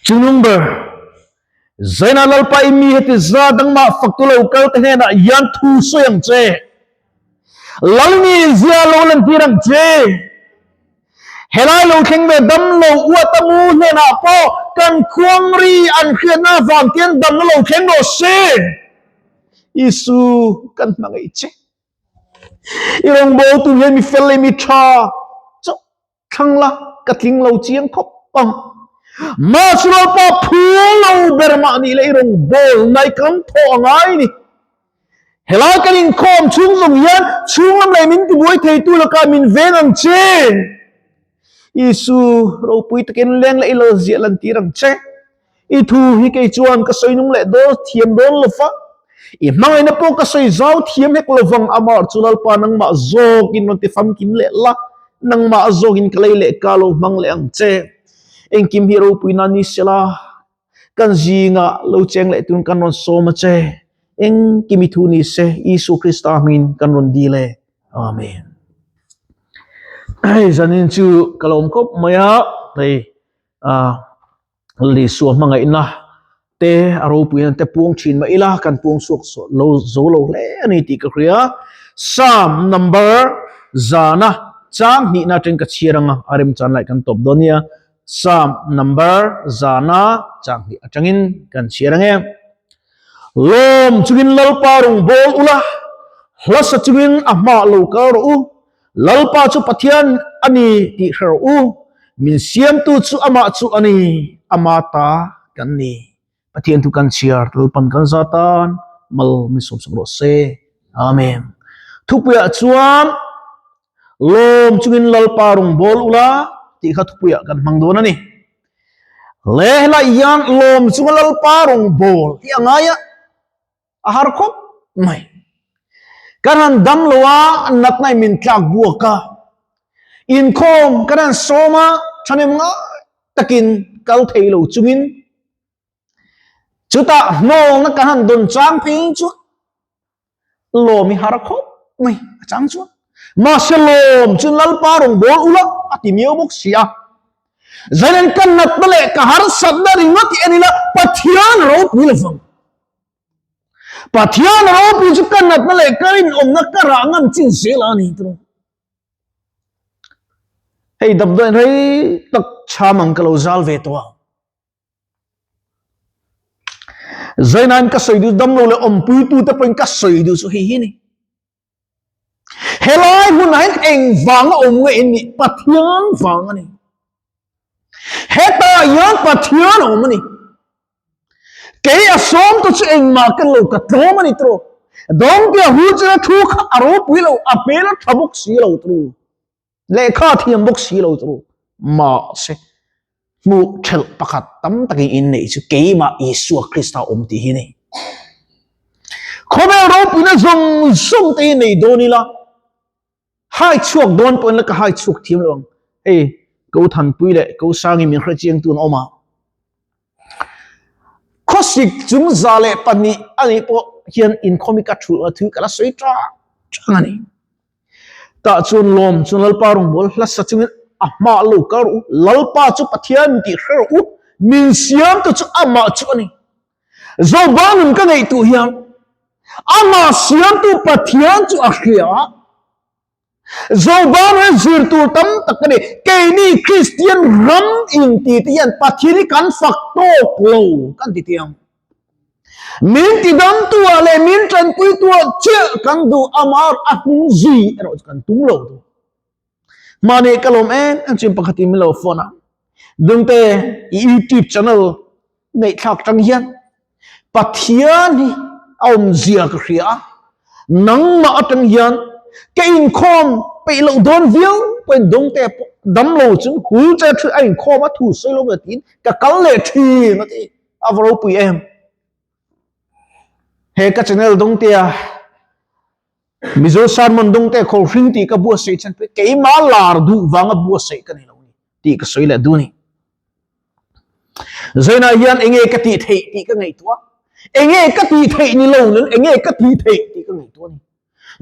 Chunung ber zaina lalpa imi heti zadang ma faktulo kal tehena yan thu soyang che lalmi zia lo lan tirang che helai lo kheng me dam lo uatamu hena po kan kuangri an khiana wang tian dam lo kheng no se isu kan mangai che irong bo tu he mi felle mi tha cho thangla ka thing lo chiang khop pang ma suro pa phulo berma ni le irong bol nai kam tho ngai ni helai kan in khom chung zong yan chung lam lai min tu boy thei tu la ka min ven ang che isu ro pui taken leng la ilo zia lan tirang che I thu hi ke chuan ka soinung le do thiam don lo fa I mangai na po ka soi zau thiam hek lovang amar chulal pa nang ma zog in non ti fam kim le la nang ma zog in klei le ka lo mang le ang che eng kim hero pui na ni sela kan zinga lo cheng le tun kan non so ma che eng kimi thu ni se Isu Krista min kan ron di le amen ai zanin chu kalom kop maya nei li su mga ina te aro puyan te puong chin ma ila kan puong suak so lo zo lo le ani ti ka kriya Psalm number zana chang ni na teng ka chiranga arim chan lai kan top donia Psalm number zana chang ni atangin kan chirange lom chugin lal parung bol ula hlasa chugin ama lo ka ro lalpa chu pathian ani ti her u min siam tu chu ama chu ani amata kan ni pathian tu kan chiar tulpan kan zatan mal misum sungro se amen thupuya chuan lom chungin lalpa rung bol ula ti kha thupuya kan mangdona ni lehla yan lom chungin lalpa rung bol ti angaya ahar khop mai kanan dam lowa nat nai min tlak buaka in khom kanan soma thanem nga takin kal theilo chungin chuta no na kanan don chang ping chu lo mi har khop mai chang chu ma shalom chun lal parong bol ula ati miyo bok sia zanen kan nat bale ka har sadda ringot enila pathian ro pilafang pathian ro pi chu kan nat bale karin om na karangam chin sela ni tro hey dabda rei tak chamang kalo zal ve to zainan ka soidu dam lo le om pui tu ta pen ka soidu so hi ni helai hun hai eng wang om nge ni pathian wang ni heta yang pathian om ni ke asom to chu eng ma kan lo ka to mani tro dong pia hu cha thu kha aro pui lo apela thabuk si lo tro le kha thiam bok si lo tro ma se mu thel pakhat tam takin in nei chu ke ma Isu Krista om ti hi nei khobe ro pina zong sum te nei donila hai chuak don pon la ka hai chuak thiam long ei ko than pui le ko sangi min khra chiang tun oma khosik chung zale pani ani po hian in khomika thu thu kala soi tra changani ta chun lom chun lal parung bol la sachungin ama lo karu lalpa chu pathian ti kharu min siam to chu ama chu ani zo bangun ka nei tu hiam ama siam tu pathian chu akhia zo bangun zir tu tam takani ke ni Christian ram in ti tian pathini kan fak to lo kan ti tiang min ti dam tu ale min tran pui tu che kan du amar akung zi ero kan tum lo tu mane kalom en ang chim pakhati milo phone dungte YouTube channel nei thak tang hian pathian ni om zia ka khria nang ma atang hian ke in khom pe lo don viu pe dungte dam lo chung hu che thu ai khom a thu soi lo ga tin ka kal le thi ma ti avro pui em he ka channel dungte a mizo san mon dungte khol hring ti ka bu sei chan pe ke ma lar du wanga bu sei ka ni lo ni ti ka soi la du ni zaina hian enge ka ti thei ti ka ngai tua enge ka ti thei ni lo nen enge ka ti thei ti ka ngai tua ni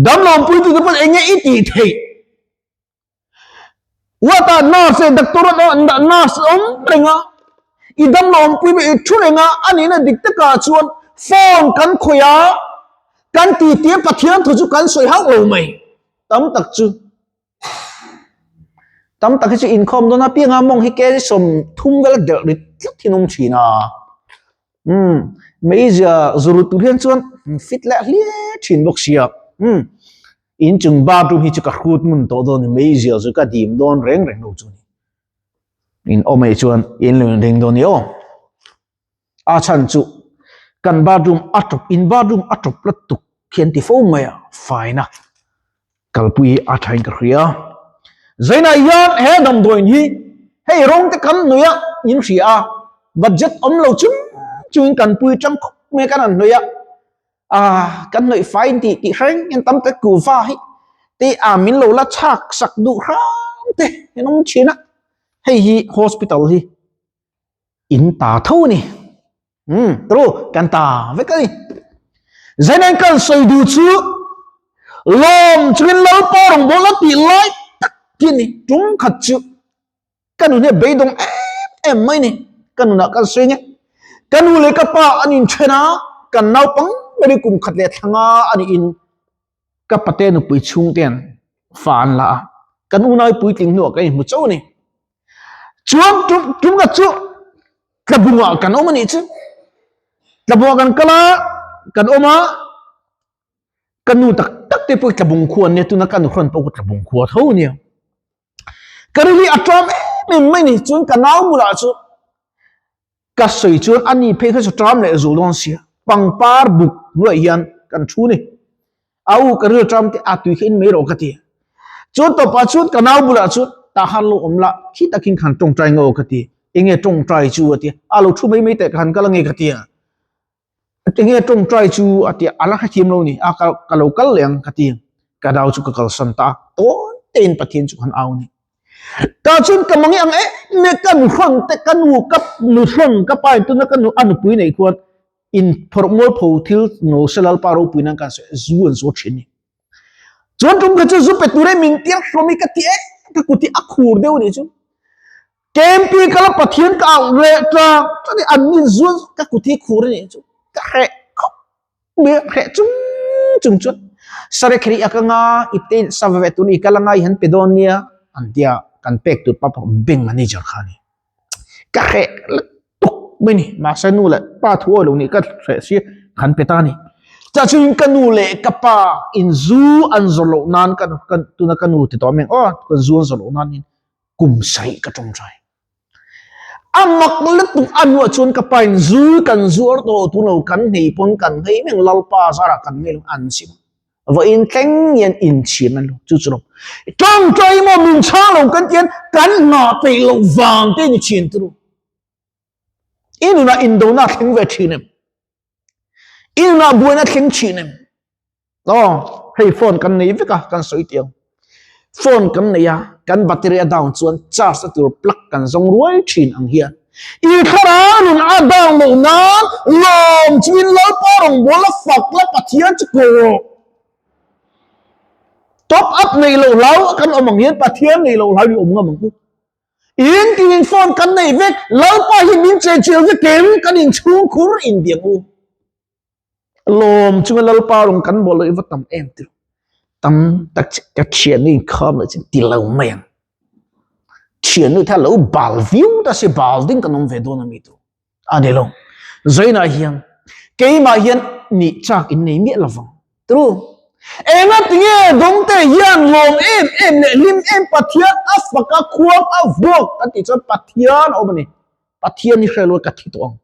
dam lom pui tu ka enge I ti thei wata na se doctor no na om prenga idam lom pui be thurenga ani na dikta ka chuan phone kan khoya kan ti tie pathian thu chu kan soi hak lo mai tam tak chu income do na pinga mong hi ke som thum vel del rit thinum china meja zuru tu hian chuan fit la hlia thin bok sia in chung bathroom hi chu ka khut mun to don meja zu ka dim don reng no chu in omei chuan in leng ding don yo a chan chu kan bathroom atop in bathroom atop la tuk khian ti fo maya fine kalpui a thain ka khria zaina yan he dam doin hi hey rong te kan nuya in ria budget om lo chung kan pui cham khop me kan an nuya kan noi fine ti reng en tam te ku fa hi ti min lo la chak sak du ram te enong china hey hi hospital hi in ta tho ni tro kan ta ve ka ni zaina kan soi du chu lom chun lo porong bola ti lai kini tung khat chu kanu ne beidong em mai ni kanu na kan soi nge kanu le ka pa anin chena kan nau pang beri kum khat le thanga ani in ka pate nu pui chung ten fan la kan u nai pui ting no kai mu chau ni chuam tum ka chu kabunga kan o mani chu kabunga kan kala kan oma kanu tak te pui kabung khuan ne tu na kanu khron po kabung khuwa tho ni karili atom mai ni chun kanau mula chu ka soi chun ani phe kha tram le zu lon sia pangpar buk lo hian kan thu ni au karil tram te atui khin me ro ka ti chun to pa chun kanau mula chu ta han lo omla khi takin khan tong trai ngo ka ti inge tong trai chu ati alo thu mai te khan ka lange ka ti inge tong trai chu ati ala kha thim lo ni a ka lo kal leng ka ti ka dau chu ka kal san ta to ten pathin chu khan au ni ta chun kamangi ang me kan khon te kan wu kap nu thong ka pai tu na kan nu anu pui nei khon in formol pho thil no selal paro pui na kan se zuan zo chini chon tum ka chu zu pe ture min tiang hlomi ka ti ka kuti akhur deu ni chu kempi kala pathian ka re tra ni an min zuan ka kuti khur ni chu ka he khop me he chung chut sare khri akanga ite savve tu ni kala ngai han pedonia antia kan pek tu papa bank manager khani ka he tuk beni ma sanu la pa thuo lo ni ka se si khan petani cha chung kanu le kapa in zu an zolo nan kan tu na kanu ti to meng ko zu an zolo nan in kum sai ka tong trai amak le tu anu chun kapa in zu kan zuor to tu no kan nei pon kan hei meng lalpa sara kan ngel an sim và in cánh nhiên in chiếm anh luôn chú chú trong trái mà mình cha lòng cắn tiền cắn ngọ tây lòng vàng tên như chiên tu in là in đâu na thính về chiên em in là buổi na thính chiên em đó hay phone cắn này với cả cắn sợi tiền phone cắn này à cắn battery down chuan charge tu plug cắn giống ruồi chiên ang hiền in khara nun a down lo na lom chiên lo porong bola phật la pathian chu top up này lâu lâu kan omang hian pathian này lâu lâu đi om ngam ku in kin phone kan nei vek lâu pa hi min che chill ve kem kan in chu khur in biang u lom chung lâu pa rong kan bol le vatam em tu tam tak ka chien ni khom le chin ti lâu men chien nu tha lo bal view ta se bal ding kan om ve do na mi tu ade lo zaina hian ke ma hian ni chak in nei mi lawang true em á tiếng dong te yang lom em ne lim em pathian afaka khuam avok ta ti cho pathian omani pathian ni khelo ka thi tong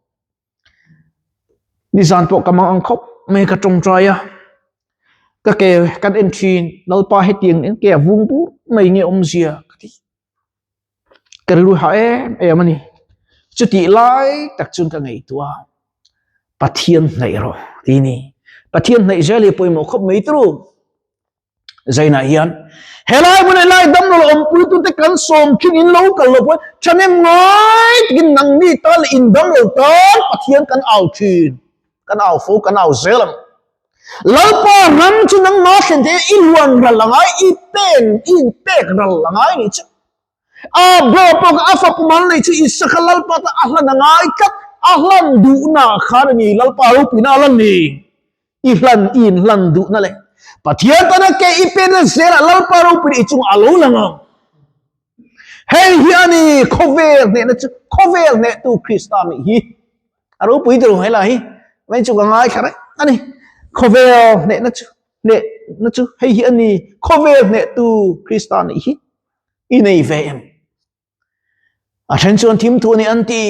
ni san po kamang ang khop me ka tong traya ka ke kan en chin nal pa he tiang en ke vung pu mai nge om zia ka ti ka ru ha em ani chu ti lai tak chun ka ngai tua pathian nei ro ti ni pathian nei jali poi mo khop mei tru zaina hian helai mun lai dam lo om pu tu te kan som king in lo kal lo poi chanem ngai tin nang ni tal in dam lo tal pathian kan au thin kan au fu kan au zelam lo pa ram chu nang no sen te in luan ral langai i pen in pek ral langai ni chu bro pok afa pumal nei chu isakalal pata ahlan ngai kat ahlan du na kharani lalpa ru pina lan ni ihlan in lan du na le pathian ta na ke ipen zera lalpa ru pin ichung alo langa hey hi ani khover ne na chu khover ne tu kristan hi aro pui tu hai la hi mai chu ngai khare ani khover ne na chu hey hi ani khover ne tu kristan hi inei ve em attention team tu ni anti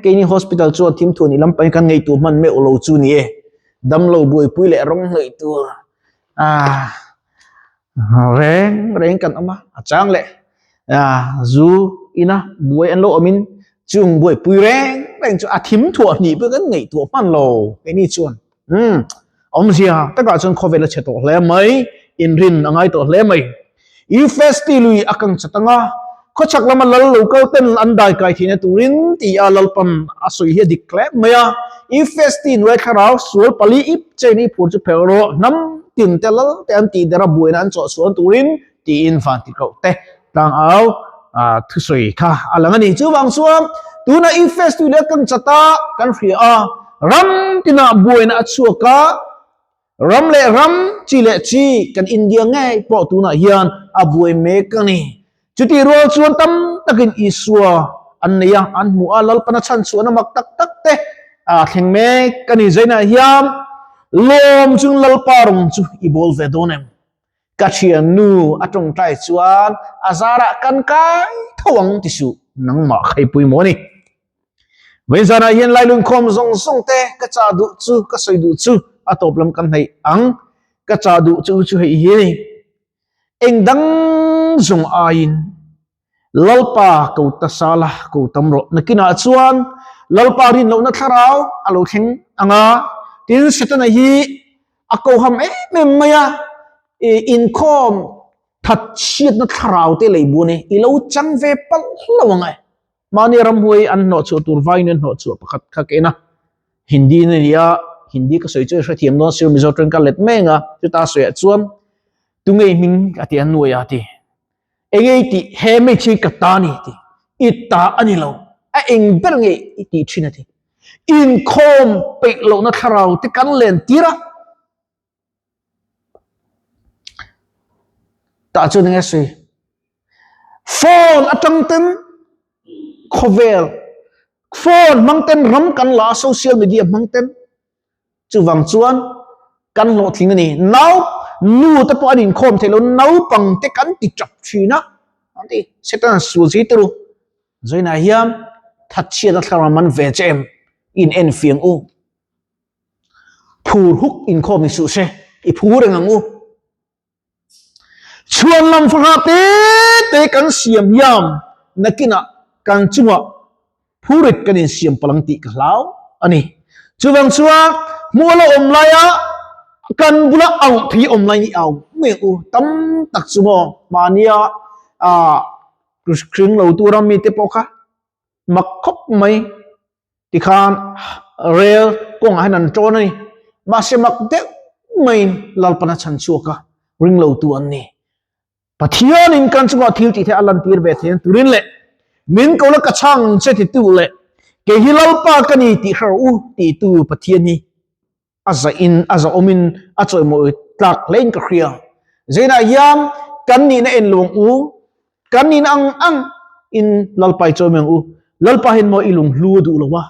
ke ni hospital chu team tu ni lampai kan ngei tu man me ulo chu ni dam lo bui pui le rong ngei tu reng kan ama achang le zu ina buai an lo amin chung buai pui reng chu athim thu ni bu kan ngei tu man lo ke ni chuan om sia ta ka chon covid la cheto hle mai in rin angai to hle mai I festi lui akang chatanga ko chaklama lal local ten andai kai thina turin ti a lalpam asoi hi declare maya I festi noi kharau sul pali ip cheni phur chu phero nam tin telal te an ti dera buinan cho suan turin ti infanti ko te tang au thu soi kha alangani chu wang suam tuna I festi le kan chata kan fri ram tina buina achuka ram le ram chi le chi kan india ngai po tuna hian abuai me kani chuti ro chuan tam takin isua anneya an mu alal pana chan chuan mak tak tak te thleng me kani zaina hiam lom chung lal parung chu ibol ve donem kachian nu atong tai chuan azara kan kai thawang tisu nangma khai pui moni wenzana hian lailun khom zong zong te ka cha du chu ka soi du chu atop lam kan nei ang ka cha du chu chu hei hi eng dang zong ain lalpa ko ta sala ko tamro nakina chuan lalpa rin lo na tharau alo thing anga tin setana hi ako ham mem maya income that shit na tharau te leibu ne ilo chang ve pal lawanga mani ram huai an no chu tur vain no chu pakhat khakena hindi ne ya hindi ka soi chu thiam no sir mizo tren ka let menga chu ta soi chuam tungei ming ati an nuai ati engei ti he me chi ka ta ni ti itta ani lo a eng ber nge ti thina ti in khom pe lo na tharau ti kan len tira ta chu nge soi phone atang ten khovel phone mangten ram kan la social media mangten chu wang chuan kan lo thing ni now nu ta po anin khom thelo nau pang te kan ti chap thina anti setan su ji tru zoina hiam that chia da thara man ve chem in en fiang u phur huk in khom ni su se I phur ngang u chuan lam fa te kan siam yam nakina kan chunga phurit kan in siam palang ti ka lau ani chuwang chuwa muala omlaya kan bula au phi omlai ni au me u tam tak chumo mania kring lo tu ram mi te poka makhop mai ti khan rel kong hanan ton ni ma se mak te mai lalpana chan chuka ring lo tu an ni pathian in kan chunga thil ti the alan tir ve the turin le min ko la ka chang che ti tu le ke hilal pa kani ti har u ti tu pathian ni aza omin achoi mo tlak lein ka khria zena yam kan ni na en lung u kan ni ang in lalpai chomeng u lalpa hin mo ilung hlu du lawa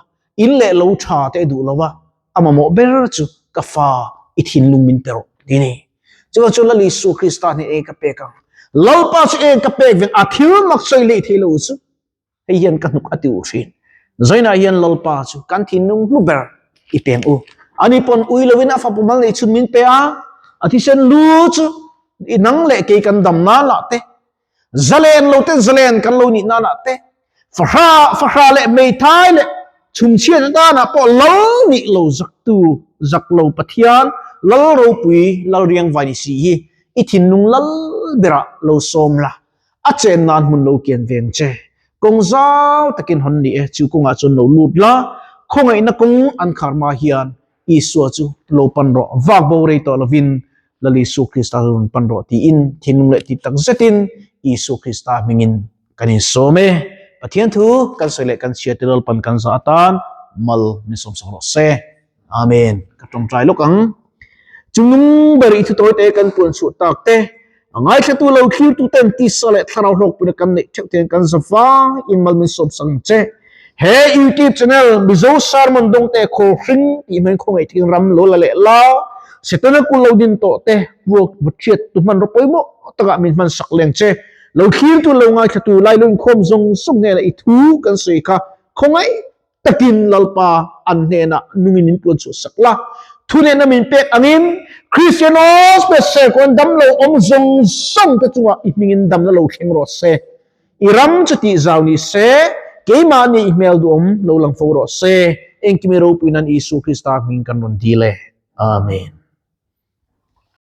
in le lo tha te du lawa ama mo ber chu ka fa ithin lung min pero dini chu la li su krista ni e ka pe ka lalpa chu e ka pe veng athil mak choi le thelo chu hei hian ka nuk ati u thin zoina hian lalpa chu kan thin nung lu ber I peng u ani pon uilowin a fapumal le chu min pe a athi sen lu chu inang le ke kan dam na la te zalen lo te zalen kan lo ni na la te fa le mei thai le chum chia da na po lo ni lo zak lo pathian lal ro pui lal riang vai ni si hi I thin nung lal bera lo som la a chen nan mun lo kian veng che kong zau takin hon ni chu konga chon lo lut la khongai na kong an kharma hian isua chu lo pan ro wak bo re to lovin lali Isu Krista lun panro ti in thinung le ti tak zetin Isu Krista mingin kanin some pathian thu kan sele kan siatilol pan kan zaatan mal misom soro se amen katong trai lokang chungnung bari thu toy te kan pun su tak te angai thatu lo khil tu ten ti sole tharau lok pun kan ne thek ten kan zafa in mal misom sang che he YouTube channel bizo sermon dong te kho hring ti men khong ai thing ram lo la le la setana ku lo din to te work butchet tu man ro poimo taga min man sak leng che lo khil tu lo ngai thatu lai lun khom zong sung ne la I thu kan sei kha khongai takin lalpa an ne na nungin in pun su sakla thu ne na min pek angin Christianos pe se kon dam lo om zong song te chunga I mingin dam na lo kheng ro se iram chati zaw ni se keima ni email duom lo lang fo ro se engkimero puinan Isu Krista min kan ron dile amen